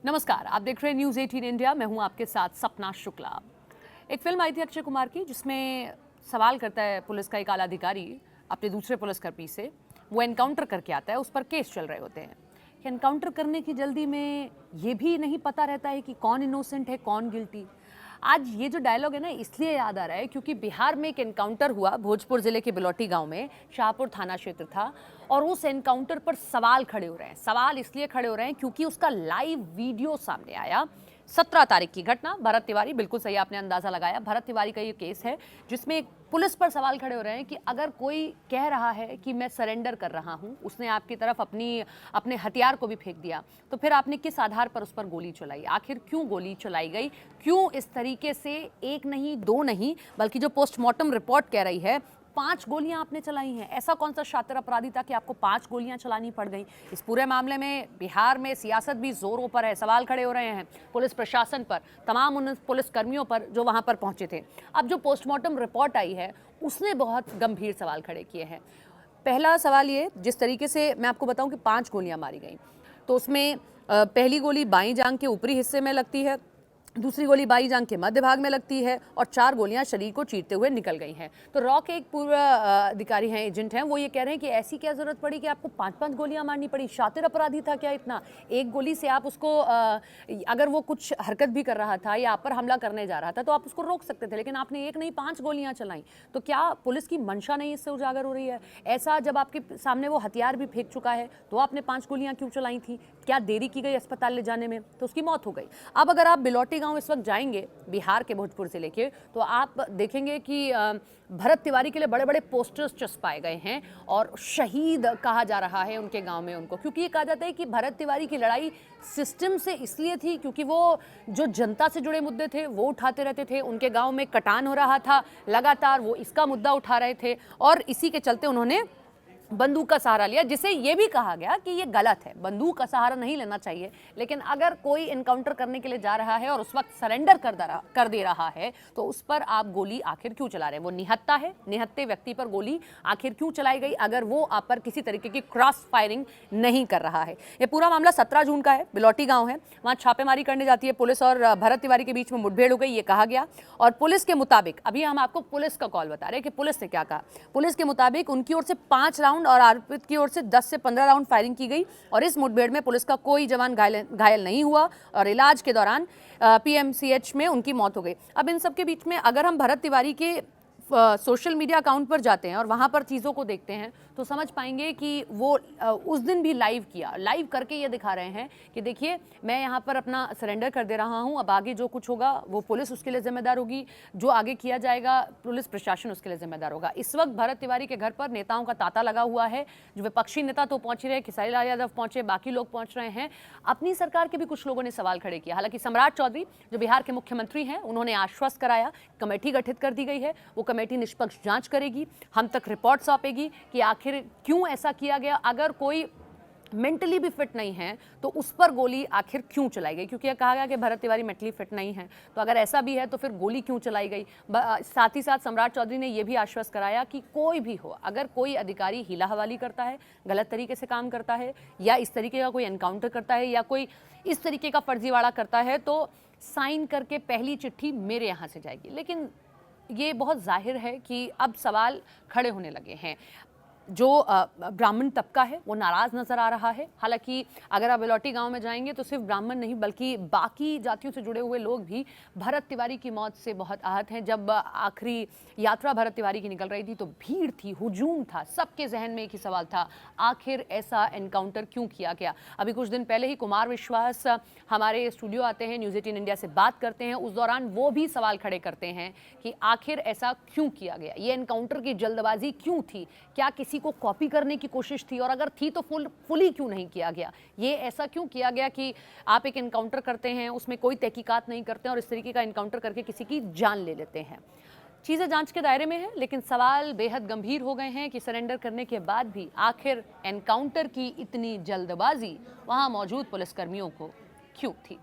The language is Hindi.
नमस्कार, आप देख रहे हैं न्यूज़ 18 इंडिया। मैं हूं आपके साथ सपना शुक्ला। एक फिल्म आई थी अक्षय कुमार की, जिसमें सवाल करता है पुलिस का एक आला अधिकारी अपने दूसरे पुलिसकर्मी से। वो एनकाउंटर करके आता है, उस पर केस चल रहे होते हैं। एनकाउंटर करने की जल्दी में ये भी नहीं पता रहता है कि कौन इनोसेंट है कौन गिल्टी। आज ये जो डायलॉग है ना, इसलिए याद आ रहा है क्योंकि बिहार में एक एनकाउंटर हुआ, भोजपुर जिले के बिलौटी गांव में, शाहपुर थाना क्षेत्र था। और उस एनकाउंटर पर सवाल खड़े हो रहे हैं। सवाल इसलिए खड़े हो रहे हैं क्योंकि उसका लाइव वीडियो सामने आया। 17 तारीख की घटना, भरत तिवारी, बिल्कुल सही आपने अंदाजा लगाया, भरत तिवारी का ये केस है जिसमें पुलिस पर सवाल खड़े हो रहे हैं कि अगर कोई कह रहा है कि मैं सरेंडर कर रहा हूं, उसने आपकी तरफ अपने हथियार को भी फेंक दिया, तो फिर आपने किस आधार पर उस पर गोली चलाई? आखिर क्यों गोली चलाई गई? क्यों इस तरीके से एक नहीं, दो नहीं, बल्कि जो पोस्टमार्टम रिपोर्ट कह रही है 5 गोलियां आपने चलाई हैं? ऐसा कौन सा शातिर अपराधी था कि आपको 5 गोलियां चलानी पड़ गई? इस पूरे मामले में बिहार में सियासत भी जोरों पर है। सवाल खड़े हो रहे हैं पुलिस प्रशासन पर, तमाम उन पुलिस कर्मियों पर जो वहां पर पहुंचे थे। अब जो पोस्टमार्टम रिपोर्ट आई है उसने बहुत गंभीर सवाल खड़े किए हैं। पहला सवाल ये, जिस तरीके से मैं आपको बताऊं कि 5 गोलियां मारी गई, तो उसमें पहली गोली बाईं जांघ के ऊपरी हिस्से में लगती है, दूसरी गोली बाईं जांघ के मध्य भाग में लगती है और 4 गोलियां शरीर को चीरते हुए निकल गई हैं। तो रॉ के एक पूर्व अधिकारी हैं, एजेंट हैं, वो ये कह रहे हैं कि ऐसी क्या जरूरत पड़ी कि आपको 5-5 गोलियां मारनी पड़ी? शातिर अपराधी था क्या इतना? एक गोली से आप उसको अगर वो कुछ हरकत भी कर रहा था या आप पर हमला करने जा रहा था तो आप उसको रोक सकते थे, लेकिन आपने एक नहीं 5 गोलियां चलाई। तो क्या पुलिस की मंशा नहीं इससे उजागर हो रही है? ऐसा जब आपके सामने वो हथियार भी फेंक चुका है तो आपने 5 गोलियां क्यों चलाई थी? क्या देरी की गई अस्पताल ले जाने में? तो उसकी मौत हो गई। अब अगर आप बिलौटी गांव इस वक्त जाएंगे, बिहार के भोजपुर जिले के, तो आप देखेंगे कि भरत तिवारी के लिए बड़े बड़े पोस्टर्स चस्पाए गए हैं और शहीद कहा जा रहा है उनके गांव में उनको, क्योंकि ये कहा जाता है कि भरत तिवारी की लड़ाई सिस्टम से इसलिए थी क्योंकि वो जो जनता से जुड़े मुद्दे थे वो उठाते रहते थे। उनके गांव में कटान हो रहा था, लगातार वो इसका मुद्दा उठा रहे थे और इसी के चलते उन्होंने बंदूक का सहारा लिया, जिसे यह भी कहा गया कि यह गलत है, बंदूक का सहारा नहीं लेना चाहिए। लेकिन अगर कोई एनकाउंटर करने के लिए जा रहा है और उस वक्त सरेंडर कर दे रहा है तो उस पर आप गोली आखिर क्यों चला रहे हैं? वो निहत्ता है, निहत्ते व्यक्ति पर गोली आखिर क्यों चलाई गई अगर वो आप पर किसी तरीके की क्रॉस फायरिंग नहीं कर रहा है? ये पूरा मामला 17 जून का है, बिलौटी गांव है, वहां छापेमारी करने जाती है पुलिस और भरत तिवारी के बीच में मुठभेड़ हो गई, ये कहा गया। और पुलिस के मुताबिक, अभी हम आपको पुलिस का कॉल बता रहे हैं कि पुलिस ने क्या कहा। पुलिस के मुताबिक उनकी ओर से 5 राउंड और आरोपित की ओर से 10 से 15 राउंड फायरिंग की गई और इस मुठभेड़ में पुलिस का कोई जवान घायल नहीं हुआ और इलाज के दौरान पीएमसीएच में उनकी मौत हो गई। अब इन सब के बीच में अगर हम भरत तिवारी के सोशल मीडिया अकाउंट पर जाते हैं और वहाँ पर चीज़ों को देखते हैं तो समझ पाएंगे कि वो उस दिन भी लाइव किया, लाइव करके ये दिखा रहे हैं कि देखिए मैं यहाँ पर अपना सरेंडर कर दे रहा हूँ, अब आगे जो कुछ होगा वो पुलिस उसके लिए जिम्मेदार होगी, जो आगे किया जाएगा पुलिस प्रशासन उसके लिए जिम्मेदार होगा। इस वक्त भरत तिवारी के घर पर नेताओं का तांता लगा हुआ है। जो विपक्षी नेता तो पहुंच रहे, खेसारी लाल यादव पहुंचे, बाकी लोग पहुंच रहे हैं। अपनी सरकार के भी कुछ लोगों ने सवाल खड़े किया। हालांकि सम्राट चौधरी जो बिहार के मुख्यमंत्री हैं, उन्होंने आश्वस्त कराया, कमेटी गठित कर दी गई है, वो कमेटी निष्पक्ष जांच करेगी, हम तक रिपोर्ट सौंपेगी कि आखिर क्यों ऐसा किया गया। अगर कोई मेंटली भी फिट नहीं है तो उस पर गोली आखिर क्यों चलाई गई? क्योंकि यह कहा गया कि भरत तिवारी मेंटली फिट नहीं है, तो अगर ऐसा भी है तो फिर गोली क्यों चलाई गई? साथ ही साथ सम्राट चौधरी ने यह भी आश्वस्त कराया कि कोई भी हो, अगर कोई अधिकारी हीला हवाली करता है, गलत तरीके से काम करता है या इस तरीके का कोई एनकाउंटर करता है या कोई इस तरीके का फर्जीवाड़ा करता है तो साइन करके पहली चिट्ठी मेरे यहाँ से जाएगी। लेकिन ये बहुत जाहिर है कि अब सवाल खड़े होने लगे हैं। जो ब्राह्मण तबका है वो नाराज नजर आ रहा है। हालांकि अगर आप बिलौटी गांव में जाएंगे तो सिर्फ ब्राह्मण नहीं बल्कि बाकी जातियों से जुड़े हुए लोग भी भरत तिवारी की मौत से बहुत आहत हैं। जब आखिरी यात्रा भरत तिवारी की निकल रही थी तो भीड़ थी, हुजूम था, सबके जहन में एक ही सवाल था, आखिर ऐसा एनकाउंटर क्यों किया गया? अभी कुछ दिन पहले ही कुमार विश्वास हमारे स्टूडियो आते हैं, न्यूज़ 18 इंडिया से बात करते हैं, उस दौरान वो भी सवाल खड़े करते हैं कि आखिर ऐसा क्यों किया गया, ये एनकाउंटर की जल्दबाजी क्यों थी, क्या किसी को कॉपी करने की कोशिश थी और अगर थी तो फुली क्यों नहीं किया गया? ये ऐसा क्यों किया गया कि आप एक एनकाउंटर करते हैं, उसमें कोई तहकीकात नहीं करते हैं और इस तरीके का एनकाउंटर करके किसी की जान ले लेते हैं? चीज़ें जांच के दायरे में है, लेकिन सवाल बेहद गंभीर हो गए हैं कि सरेंडर करने के बाद भी आखिर एनकाउंटर की इतनी जल्दबाजी वहां मौजूद पुलिसकर्मियों को क्यों थी?